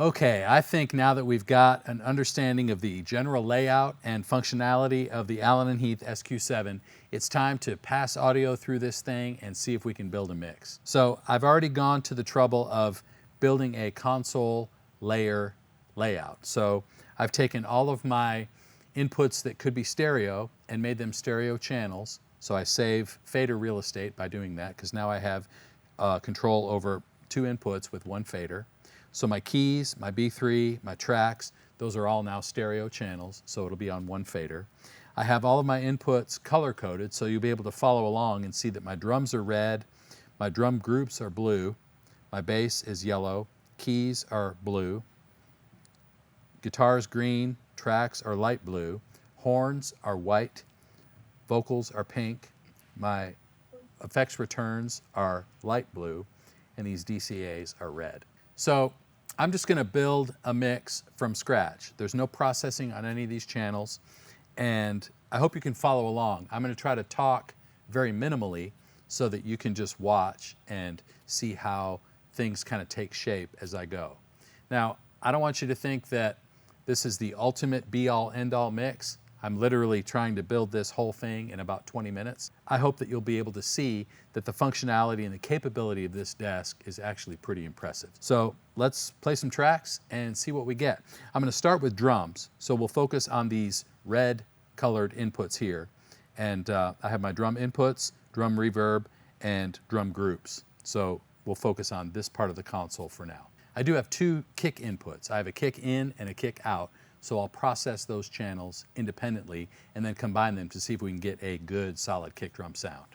Okay, I think now that we've got an understanding of the general layout and functionality of the Allen & Heath SQ7, it's time to pass audio through this thing and see if we can build a mix. So I've already gone to the trouble of building a console layer layout. So I've taken all of my inputs that could be stereo and made them stereo channels. So I save fader real estate by doing that, because now I have control over two inputs with one fader. So my keys, my B3, my tracks, those are all now stereo channels, so it'll be on one fader. I have all of my inputs color-coded, so you'll be able to follow along and see that my drums are red, my drum groups are blue, my bass is yellow, keys are blue, guitars green, tracks are light blue, horns are white, vocals are pink, my effects returns are light blue, and these DCAs are red. So I'm just going to build a mix from scratch. There's no processing on any of these channels, and I hope you can follow along. I'm going to try to talk very minimally so that you can just watch and see how things kind of take shape as I go. Now, I don't want you to think that this is the ultimate be-all, end-all mix. I'm literally trying to build this whole thing in about 20 minutes. I hope that you'll be able to see that the functionality and the capability of this desk is actually pretty impressive. So let's play some tracks and see what we get. I'm going to start with drums. So we'll focus on these red colored inputs here. And I have my drum inputs, drum reverb, and drum groups. So we'll focus on this part of the console for now. I do have two kick inputs. I have a kick in and a kick out. So I'll process those channels independently and then combine them to see if we can get a good, solid kick drum sound.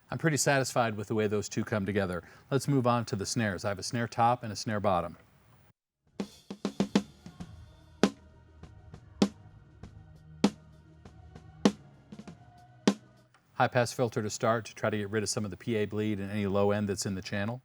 I'm pretty satisfied with the way those two come together. Let's move on to the snares. I have a snare top and a snare bottom. High pass filter to start to try to get rid of some of the PA bleed and any low end that's in the channel.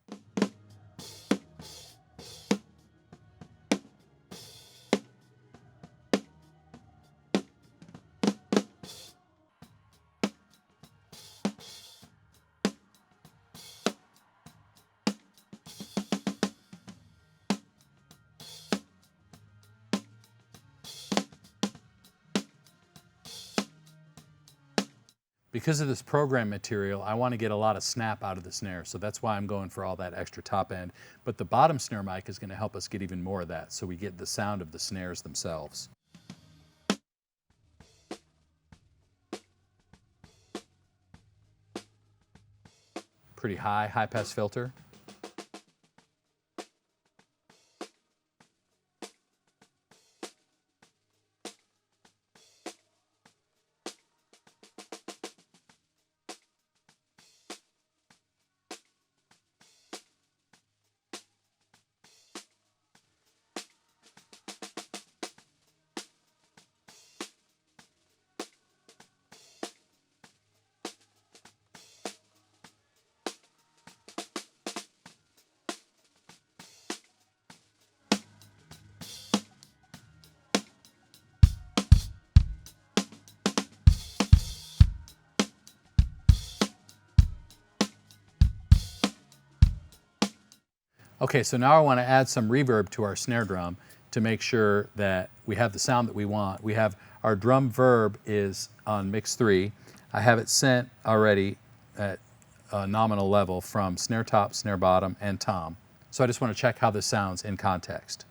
Because of this program material, I want to get a lot of snap out of the snare, so that's why I'm going for all that extra top end. But the bottom snare mic is going to help us get even more of that, so we get the sound of the snares themselves. Pretty high pass filter. Okay, so now I want to add some reverb to our snare drum to make sure that we have the sound that we want. We have our drum verb is on mix 3. I have it sent already at a nominal level from snare top, snare bottom, and tom. So I just want to check how this sounds in context.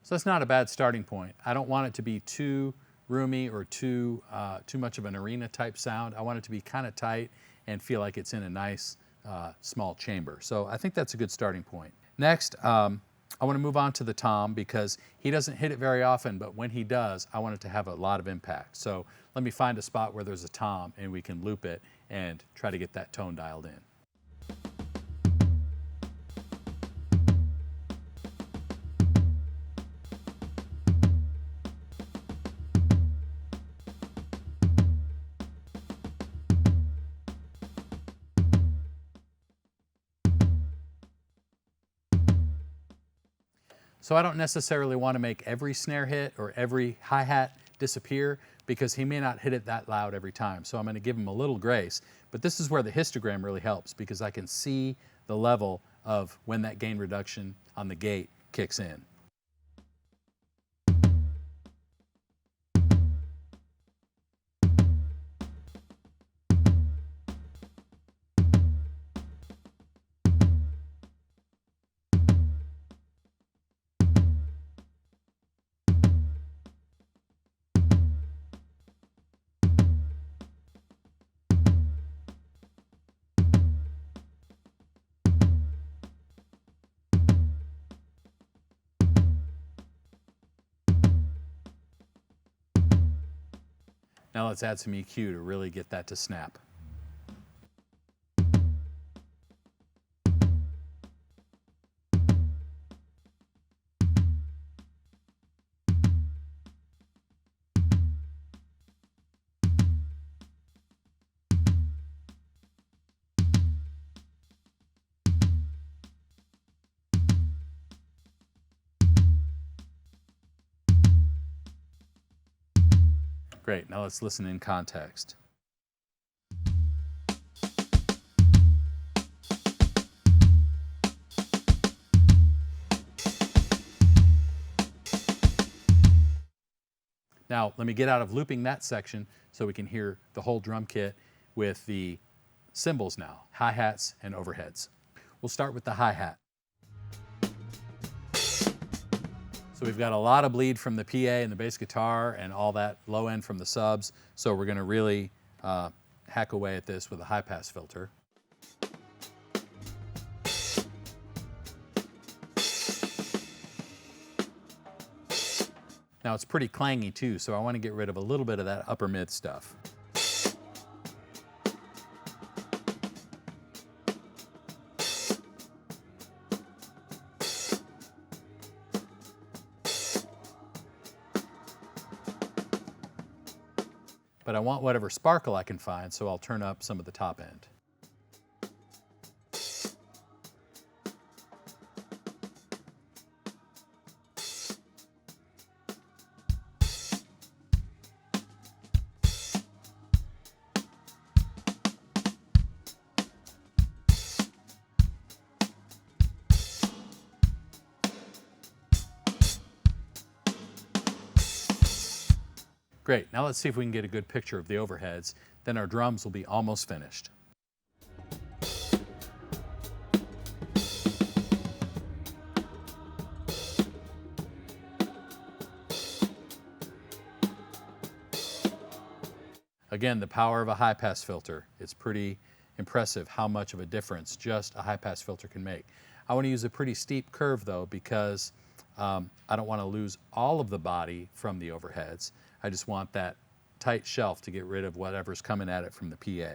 So that's not a bad starting point. I don't want it to be too roomy or too much of an arena type sound. I want it to be kind of tight and feel like it's in a nice small chamber. So I think that's a good starting point. Next, I want to move on to the tom because he doesn't hit it very often, but when he does, I want it to have a lot of impact. So let me find a spot where there's a tom and we can loop it and try to get that tone dialed in. So I don't necessarily want to make every snare hit or every hi-hat disappear because he may not hit it that loud every time. So I'm going to give him a little grace. But this is where the histogram really helps because I can see the level of when that gain reduction on the gate kicks in. Now let's add some EQ to really get that to snap. Great, now let's listen in context. Now, let me get out of looping that section so we can hear the whole drum kit with the cymbals now, hi-hats and overheads. We'll start with the hi-hat. So we've got a lot of bleed from the PA and the bass guitar and all that low end from the subs. So we're going to really hack away at this with a high pass filter. Now it's pretty clangy too, so I want to get rid of a little bit of that upper mid stuff. But I want whatever sparkle I can find, so I'll turn up some of the top end. Great, now let's see if we can get a good picture of the overheads. Then our drums will be almost finished. Again, the power of a high pass filter. It's pretty impressive how much of a difference just a high pass filter can make. I want to use a pretty steep curve though because I don't want to lose all of the body from the overheads. I just want that tight shelf to get rid of whatever's coming at it from the PA.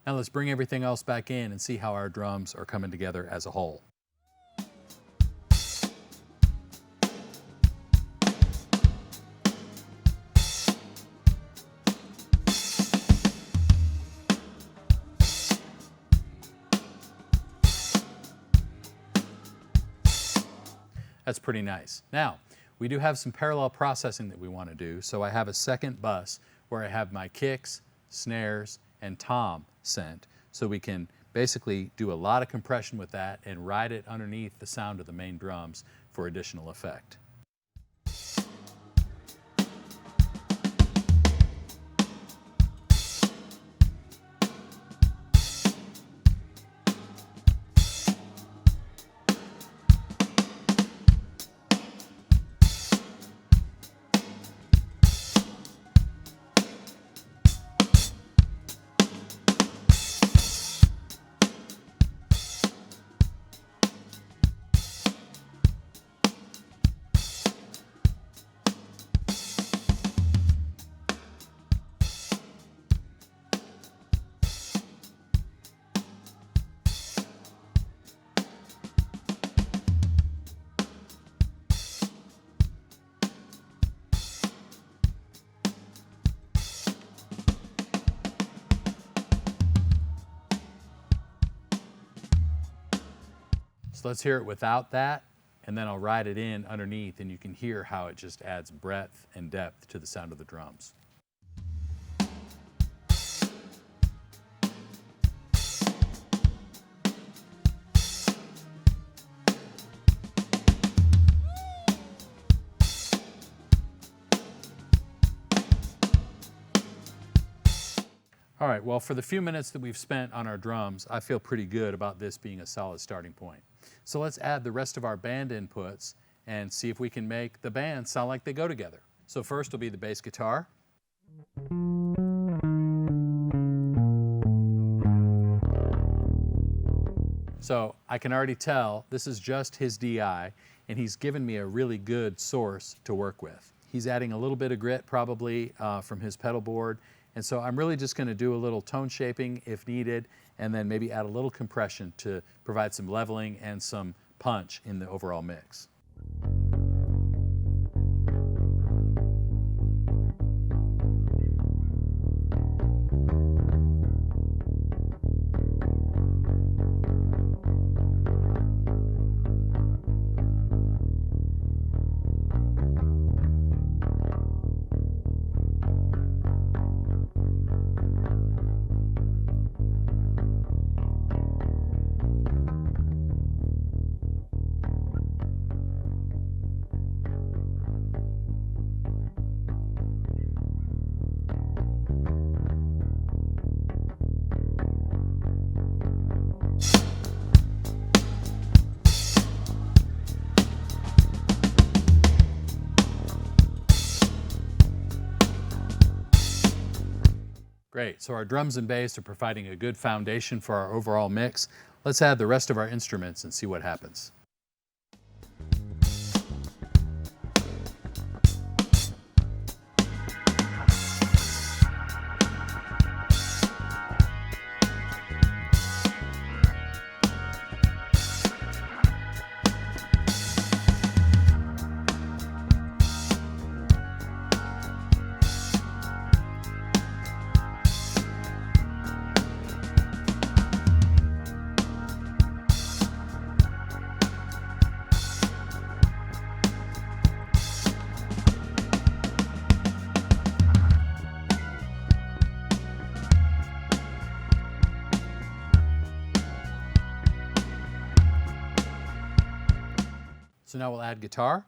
Now let's bring everything else back in and see how our drums are coming together as a whole. That's pretty nice. Now, we do have some parallel processing that we want to do, so I have a second bus where I have my kicks, snares, and tom sent, so we can basically do a lot of compression with that and ride it underneath the sound of the main drums for additional effect. So let's hear it without that, and then I'll ride it in underneath, and you can hear how it just adds breadth and depth to the sound of the drums. All right, well, for the few minutes that we've spent on our drums, I feel pretty good about this being a solid starting point. So let's add the rest of our band inputs and see if we can make the band sound like they go together. So first will be the bass guitar. So I can already tell this is just his DI, and he's given me a really good source to work with. He's adding a little bit of grit probably from his pedal board, and so I'm really just going to do a little tone shaping if needed, and then maybe add a little compression to provide some leveling and some punch in the overall mix. Great, so our drums and bass are providing a good foundation for our overall mix. Let's add the rest of our instruments and see what happens. So now we'll add guitar.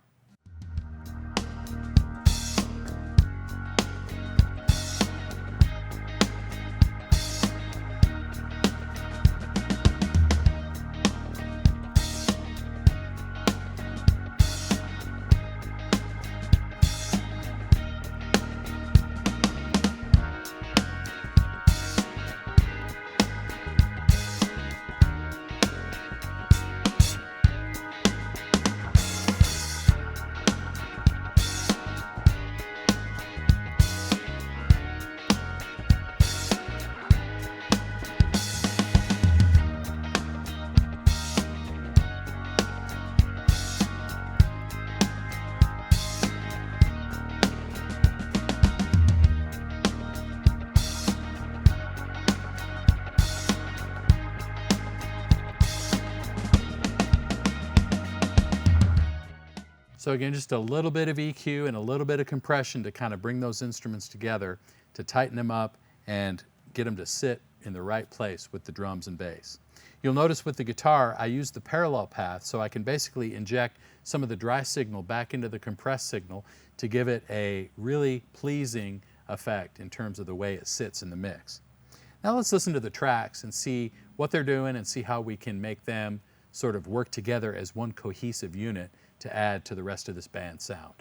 So again, just a little bit of EQ and a little bit of compression to kind of bring those instruments together, to tighten them up and get them to sit in the right place with the drums and bass. You'll notice with the guitar, I use the parallel path, so I can basically inject some of the dry signal back into the compressed signal to give it a really pleasing effect in terms of the way it sits in the mix. Now let's listen to the tracks and see what they're doing and see how we can make them sort of work together as one cohesive unit to add to the rest of this band's sound.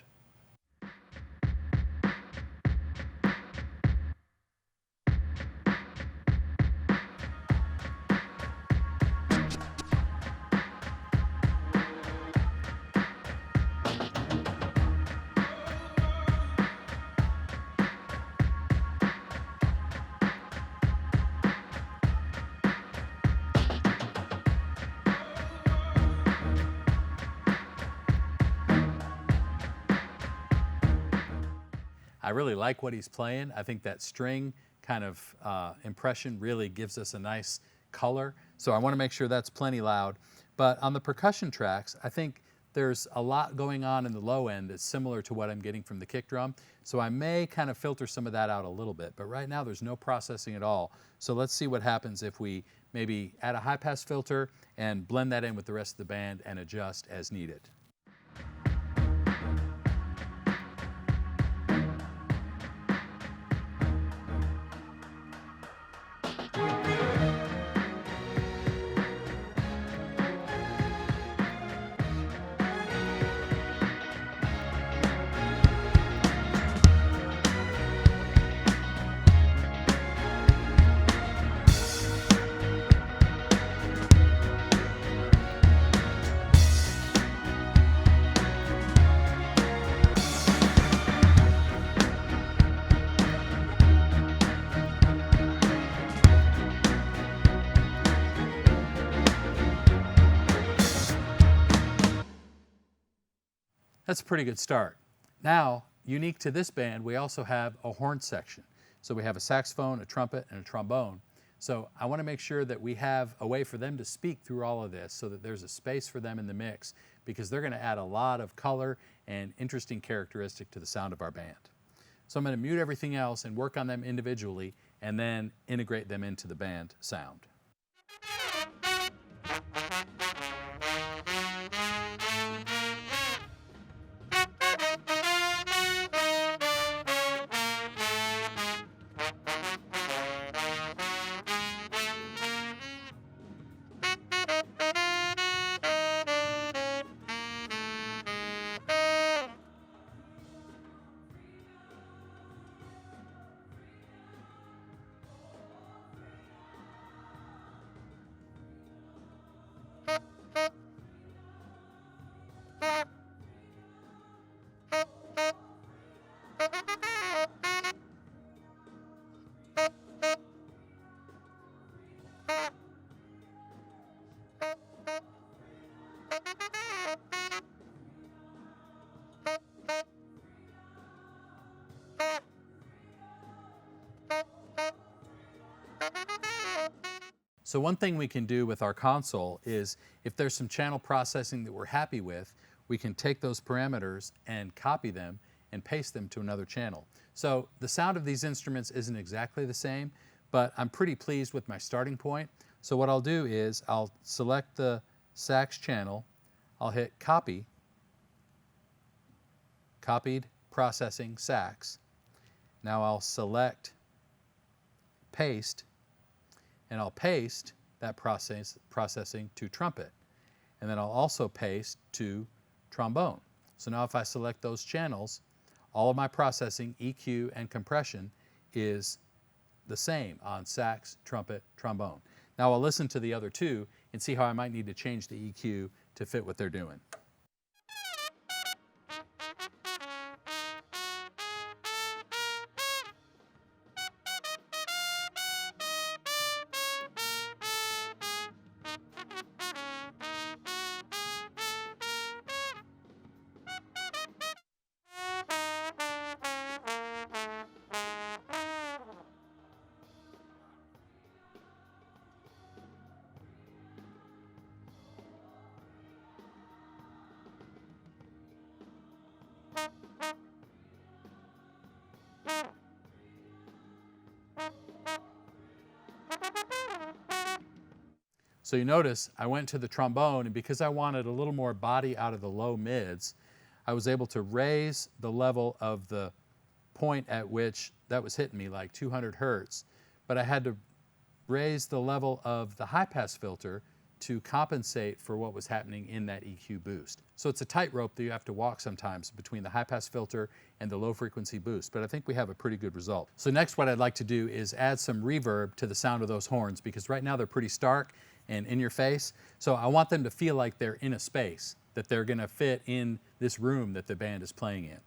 I really like what he's playing. I think that string kind of impression really gives us a nice color. So I want to make sure that's plenty loud. But on the percussion tracks, I think there's a lot going on in the low end that's similar to what I'm getting from the kick drum. So I may kind of filter some of that out a little bit. But right now there's no processing at all. So let's see what happens if we maybe add a high pass filter and blend that in with the rest of the band and adjust as needed. That's a pretty good start. Now, unique to this band, we also have a horn section. So we have a saxophone, a trumpet, and a trombone. So I want to make sure that we have a way for them to speak through all of this so that there's a space for them in the mix, because they're going to add a lot of color and interesting characteristic to the sound of our band. So I'm going to mute everything else and work on them individually and then integrate them into the band sound. So one thing we can do with our console is, if there's some channel processing that we're happy with, we can take those parameters and copy them and paste them to another channel. So the sound of these instruments isn't exactly the same, but I'm pretty pleased with my starting point. So what I'll do is I'll select the sax channel, I'll hit copy, copied processing sax. Now I'll select paste, and I'll paste that processing to trumpet. And then I'll also paste to trombone. So now if I select those channels, all of my processing, EQ, and compression is the same on sax, trumpet, trombone. Now I'll listen to the other two and see how I might need to change the EQ to fit what they're doing. So you notice I went to the trombone, and because I wanted a little more body out of the low mids, I was able to raise the level of the point at which that was hitting me, like 200 hertz, but I had to raise the level of the high pass filter to compensate for what was happening in that EQ boost. So it's a tightrope that you have to walk sometimes between the high pass filter and the low frequency boost, but I think we have a pretty good result. So next what I'd like to do is add some reverb to the sound of those horns, because right now they're pretty stark and in your face. So I want them to feel like they're in a space, that they're gonna fit in this room that the band is playing in.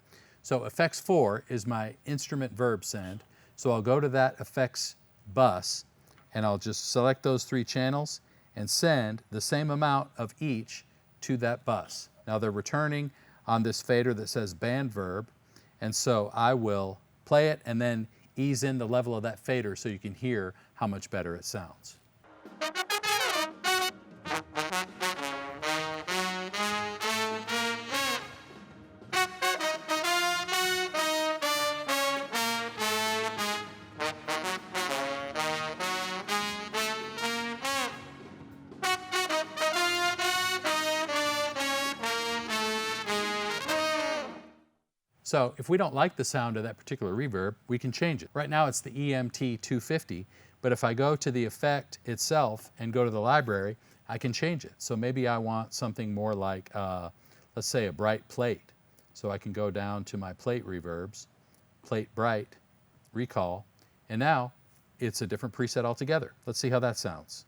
So effects 4 is my instrument verb send. So I'll go to that effects bus and I'll just select those 3 channels and send the same amount of each to that bus. Now they're returning on this fader that says band verb, and so I will play it and then ease in the level of that fader so you can hear how much better it sounds. So if we don't like the sound of that particular reverb, we can change it. Right now it's the EMT 250, but if I go to the effect itself and go to the library, I can change it. So maybe I want something more like, let's say a bright plate. So I can go down to my plate reverbs, plate bright, recall, and now it's a different preset altogether. Let's see how that sounds.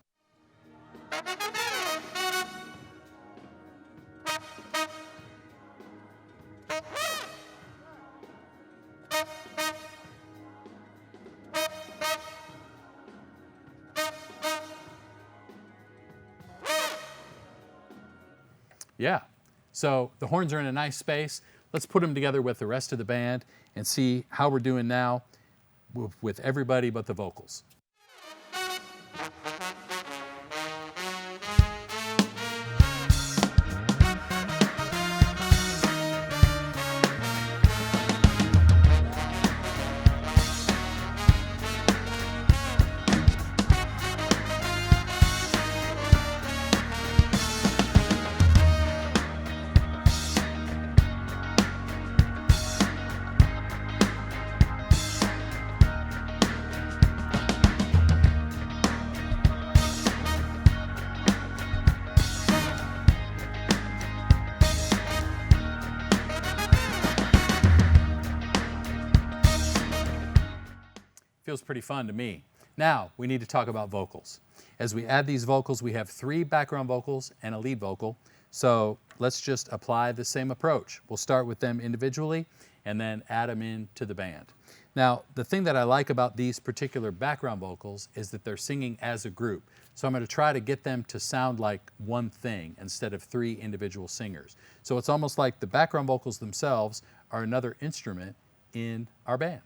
Yeah, so the horns are in a nice space. Let's put them together with the rest of the band and see how we're doing now with everybody but the vocals. Feels pretty fun to me. Now, we need to talk about vocals. As we add these vocals, we have 3 background vocals and a lead vocal. So let's just apply the same approach. We'll start with them individually and then add them into the band. Now, the thing that I like about these particular background vocals is that they're singing as a group. So I'm going to try to get them to sound like one thing instead of 3 individual singers. So it's almost like the background vocals themselves are another instrument in our band.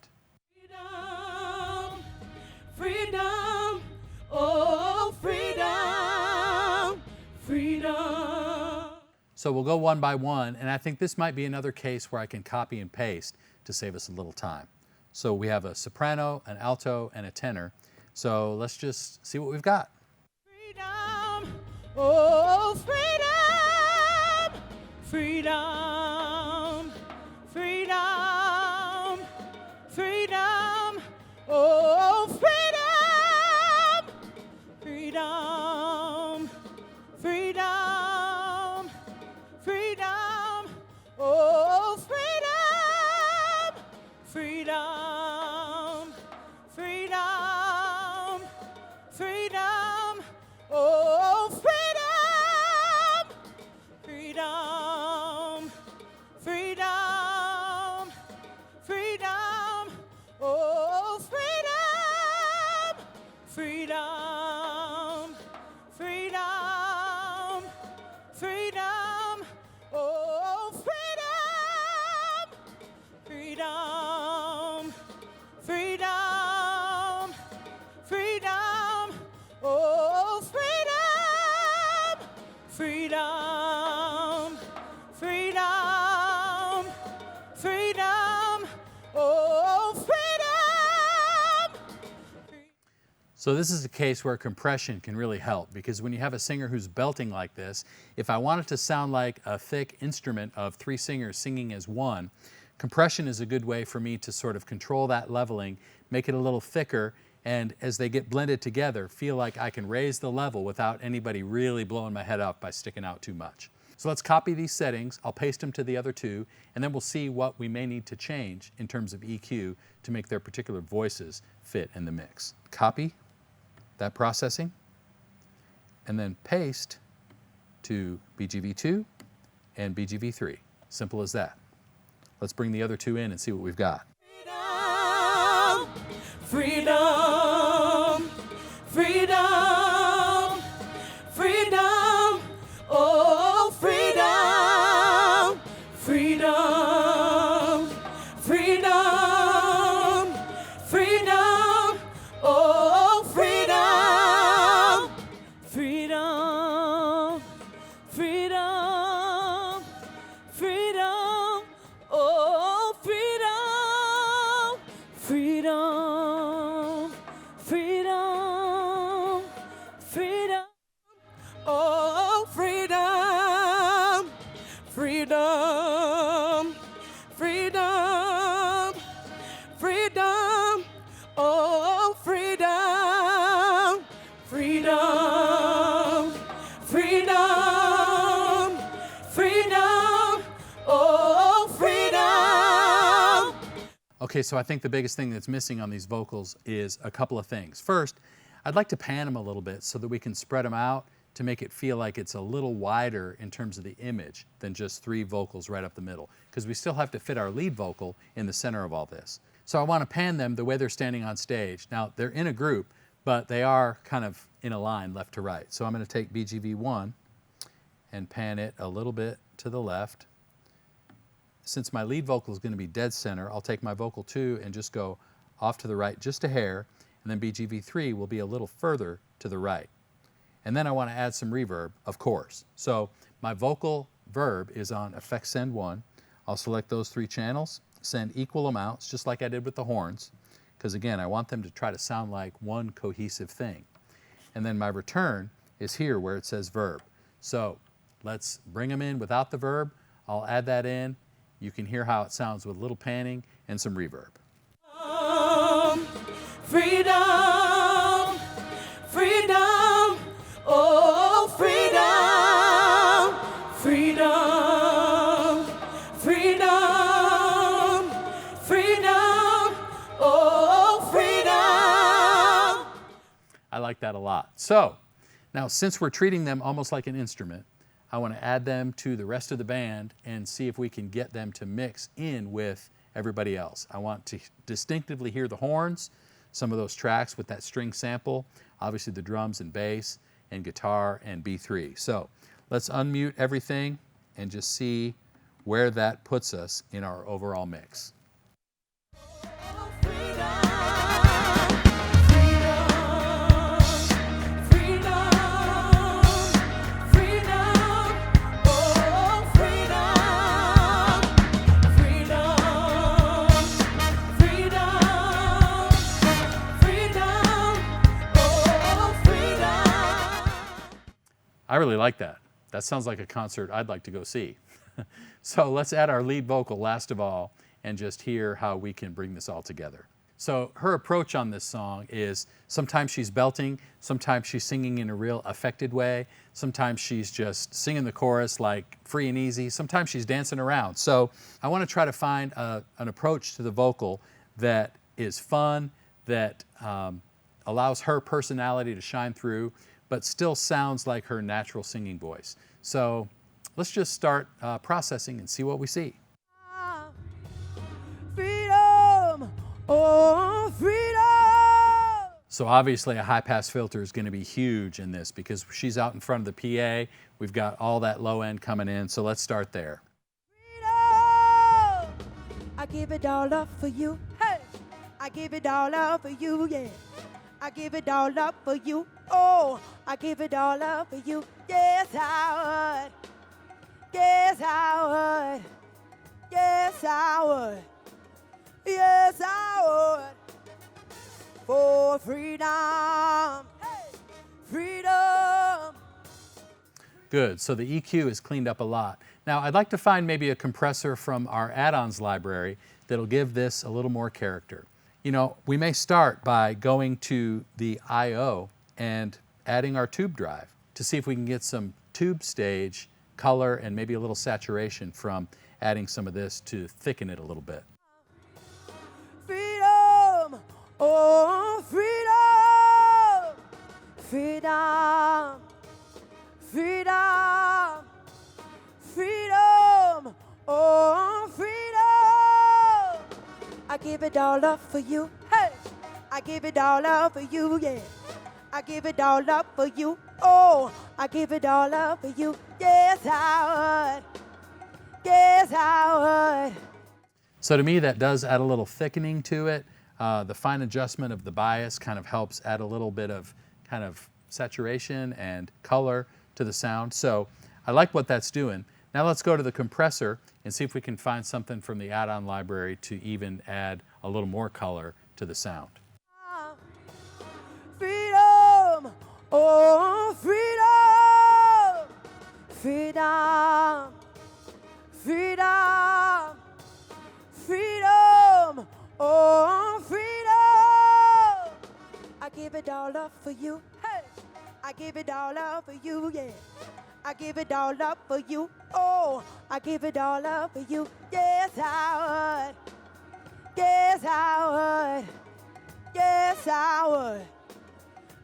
Freedom, oh freedom, freedom. So we'll go one by one, and I think this might be another case where I can copy and paste to save us a little time. So we have a soprano, an alto, and a tenor. So let's just see what we've got. Freedom, oh freedom, freedom, freedom, freedom, oh freedom. Freedom, freedom, freedom, oh freedom, freedom, freedom, freedom, oh freedom, freedom, freedom, freedom, oh freedom, freedom. So this is a case where compression can really help, because when you have a singer who's belting like this, if I want it to sound like a thick instrument of 3 singers singing as one, compression is a good way for me to sort of control that leveling, make it a little thicker, and as they get blended together, feel like I can raise the level without anybody really blowing my head up by sticking out too much. So let's copy these settings, I'll paste them to the other two, and then we'll see what we may need to change in terms of EQ to make their particular voices fit in the mix. Copy that processing, and then paste to BGV2 and BGV3. Simple as that. Let's bring the other two in and see what we've got. Freedom, freedom, freedom, oh freedom, freedom, freedom, freedom, oh freedom, freedom, freedom, freedom, oh freedom, freedom, freedom, freedom, oh freedom, freedom, freedom, freedom, oh freedom, freedom, freedom, freedom, oh freedom. Okay, so I think the biggest thing that's missing on these vocals is a couple of things. First, I'd like to pan them a little bit so that we can spread them out to make it feel like it's a little wider in terms of the image than just 3 vocals right up the middle, because we still have to fit our lead vocal in the center of all this. So I want to pan them the way they're standing on stage. Now, they're in a group, but they are kind of in a line left to right. So I'm going to take BGV1 and pan it a little bit to the left. Since my lead vocal is going to be dead center, I'll take my vocal 2 and just go off to the right just a hair, and then BGV3 will be a little further to the right. And then I want to add some reverb, of course. So my vocal verb is on effect send 1. I'll select those 3 channels, send equal amounts, just like I did with the horns, because again, I want them to try to sound like one cohesive thing. And then my return is here where it says verb. So let's bring them in without the verb. I'll add that in. You can hear how it sounds with a little panning and some reverb. Freedom, freedom, oh freedom, freedom, freedom, freedom, oh freedom. I like that a lot. So now, since we're treating them almost like an instrument, I want to add them to the rest of the band and see if we can get them to mix in with everybody else. I want to distinctively hear the horns, some of those tracks with that string sample, obviously the drums and bass and guitar and B3. So let's unmute everything and just see where that puts us in our overall mix. I really like that. That sounds like a concert I'd like to go see. So let's add our lead vocal last of all and just hear how we can bring this all together. So her approach on this song is sometimes she's belting, sometimes she's singing in a real affected way, sometimes she's just singing the chorus like free and easy, sometimes she's dancing around. So I want to try to find an approach to the vocal that is fun, that allows her personality to shine through, but still sounds like her natural singing voice. So let's just start processing and see what we see. Freedom, oh freedom. So obviously a high pass filter is going to be huge in this because she's out in front of the PA. We've got all that low end coming in, so let's start there. Freedom, I give it all up for you. Hey, I give it all up for you, yeah. I give it all up for you. Oh, I give it all up for you. Yes, I would. Yes, I would. Yes, I would. Yes, I would. for freedom. Hey, freedom. Good, so the EQ is cleaned up a lot. Now I'd like to find maybe a compressor from our add-ons library that'll give this a little more character. You know, we may start by going to the I/O and adding our tube drive to see if we can get some tube stage color and maybe a little saturation from adding some of this to thicken it a little bit. Freedom, oh freedom, freedom, freedom, freedom, oh freedom. I give it all up for you, hey, I give it all up for you, yeah. I give it all up for you, oh, I give it all up for you, yes I would, yes I would. So to me, that does add a little thickening to it. The fine adjustment of the bias kind of helps add a little bit of kind of saturation and color to the sound. So I like what that's doing. Now let's go to the compressor and see if we can find something from the add-on library to even add a little more color to the sound. Freedom, oh freedom, freedom, freedom, freedom, oh freedom. I give it all up for you, hey, I give it all up for you, yeah. I give it all up for you, oh, I give it all up for you, yes I would, yes I would, yes I would,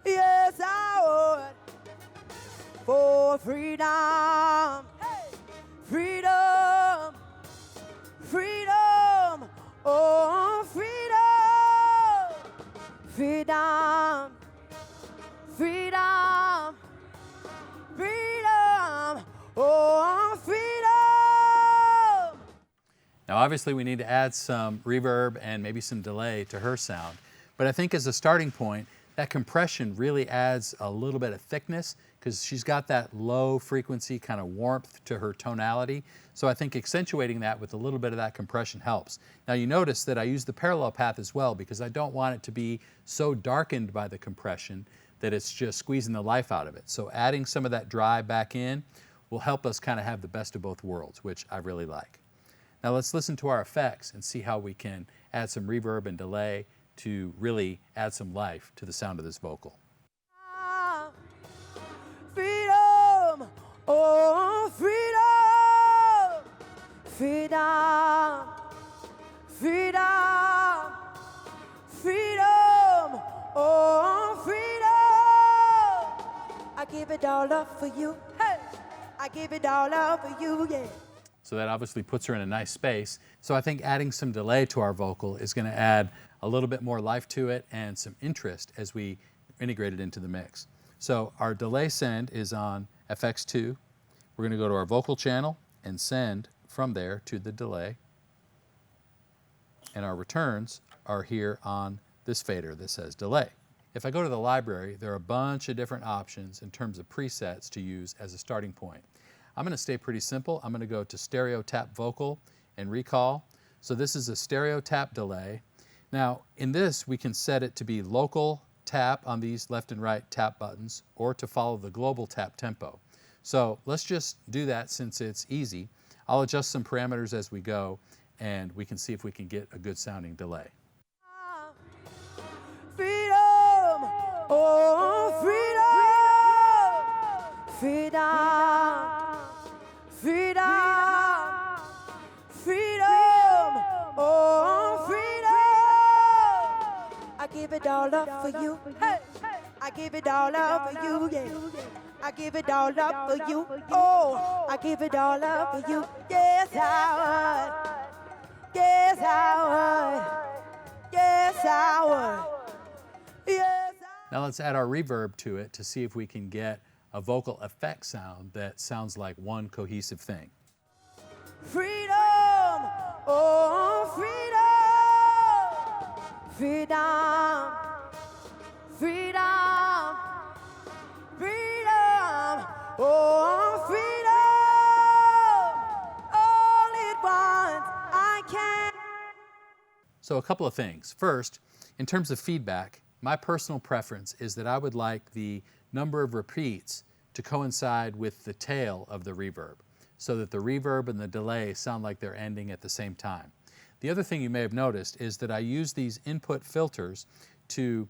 yes I would, for freedom, hey, freedom, freedom, oh freedom, freedom, freedom, freedom, oh freedom. Now obviously we need to add some reverb and maybe some delay to her sound, but I think as a starting point, that compression really adds a little bit of thickness because she's got that low frequency kind of warmth to her tonality. So I think accentuating that with a little bit of that compression helps. Now you notice that I use the parallel path as well because I don't want it to be so darkened by the compression that it's just squeezing the life out of it. So adding some of that drive back in will help us kind of have the best of both worlds, which I really like. Now let's listen to our effects and see how we can add some reverb and delay to really add some life to the sound of this vocal. Freedom, oh freedom, freedom, freedom, freedom, oh freedom. I give it all up for you, hey, I give it all up for you, yeah. So that obviously puts her in a nice space. So I think adding some delay to our vocal is going to add a little bit more life to it and some interest as we integrate it into the mix. So our delay send is on FX2. We're going to go to our vocal channel and send from there to the delay. And our returns are here on this fader that says delay. If I go to the library, there are a bunch of different options in terms of presets to use as a starting point. I'm going to stay pretty simple. I'm going to go to stereo tap vocal and recall. So this is a stereo tap delay. Now in this we can set it to be local tap on these left and right tap buttons or to follow the global tap tempo. So let's just do that since it's easy. I'll adjust some parameters as we go and we can see if we can get a good sounding delay. Freedom, oh freedom, freedom, freedom, freedom, oh freedom. I give it all up for you, hey, I give it all up for you, yeah. I give it all up for you, oh, I give it all up for you, yes I would, yes I would, yes I would, yes I would. Now let's add our reverb to it to see if we can get a vocal effect sound that sounds like one cohesive thing. Freedom, oh freedom, freedom, freedom, freedom, oh freedom, all at once I can. So a couple of things. First, in terms of feedback, my personal preference is that I would like the number of repeats to coincide with the tail of the reverb, so that the reverb and the delay sound like they're ending at the same time. The other thing you may have noticed is that I use these input filters to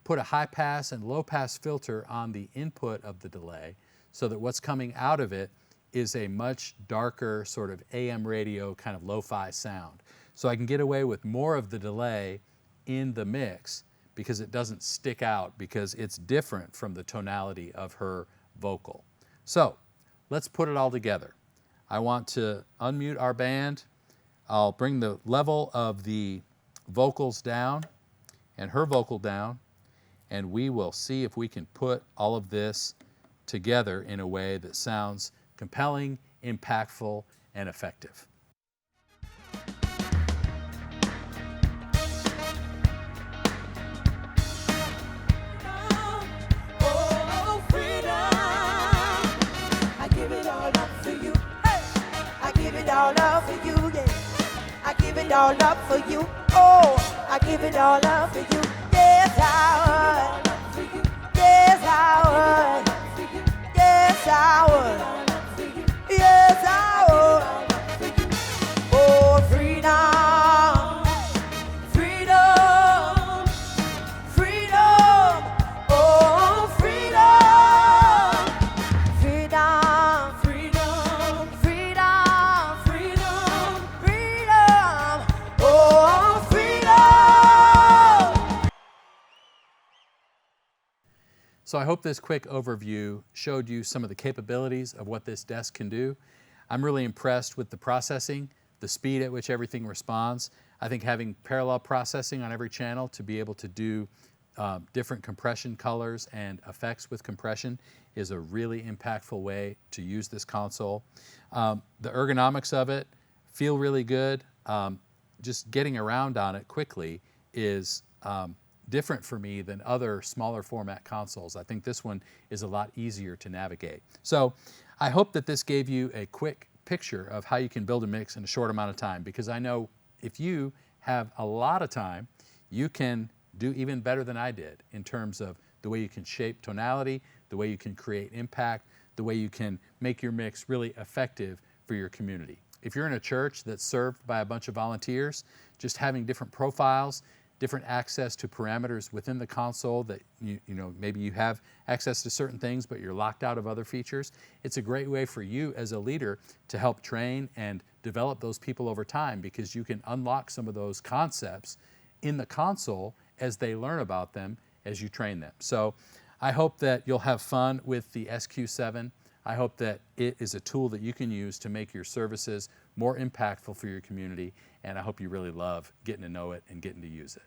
put a high pass and low pass filter on the input of the delay, so that what's coming out of it is a much darker sort of AM radio kind of lo-fi sound. So I can get away with more of the delay in the mix because it doesn't stick out, because it's different from the tonality of her vocal. So let's put it all together. I want to unmute our band. I'll bring the level of the vocals down and her vocal down, and we will see if we can put all of this together in a way that sounds compelling, impactful, and effective. Oh, freedom. I give it all up for you. Hey, I give it all up for you, yeah. I give it all up for you. Oh, I give it all up for you. Yes, I would. Yes, I would. Yes, I would. Yes, I would. Oh, freedom. Freedom. Freedom. Oh, freedom. Freedom. Freedom. Freedom. Freedom. Freedom. Oh, freedom. So I hope this quick overview showed you some of the capabilities of what this desk can do. I'm really impressed with the processing, the speed at which everything responds. I think having parallel processing on every channel to be able to do different compression colors and effects with compression is a really impactful way to use this console. The ergonomics of it feel really good. Just getting around on it quickly is different for me than other smaller format consoles. I think this one is a lot easier to navigate. So I hope that this gave you a quick picture of how you can build a mix in a short amount of time, because I know if you have a lot of time, you can do even better than I did in terms of the way you can shape tonality, the way you can create impact, the way you can make your mix really effective for your community. If you're in a church that's served by a bunch of volunteers, just having different profiles, different access to parameters within the console that you know maybe you have access to certain things but you're locked out of other features, it's a great way for you as a leader to help train and develop those people over time, because you can unlock some of those concepts in the console as they learn about them as you train them. So I hope that you'll have fun with the SQ7. I hope that it is a tool that you can use to make your services more impactful for your community, and I hope you really love getting to know it and getting to use it.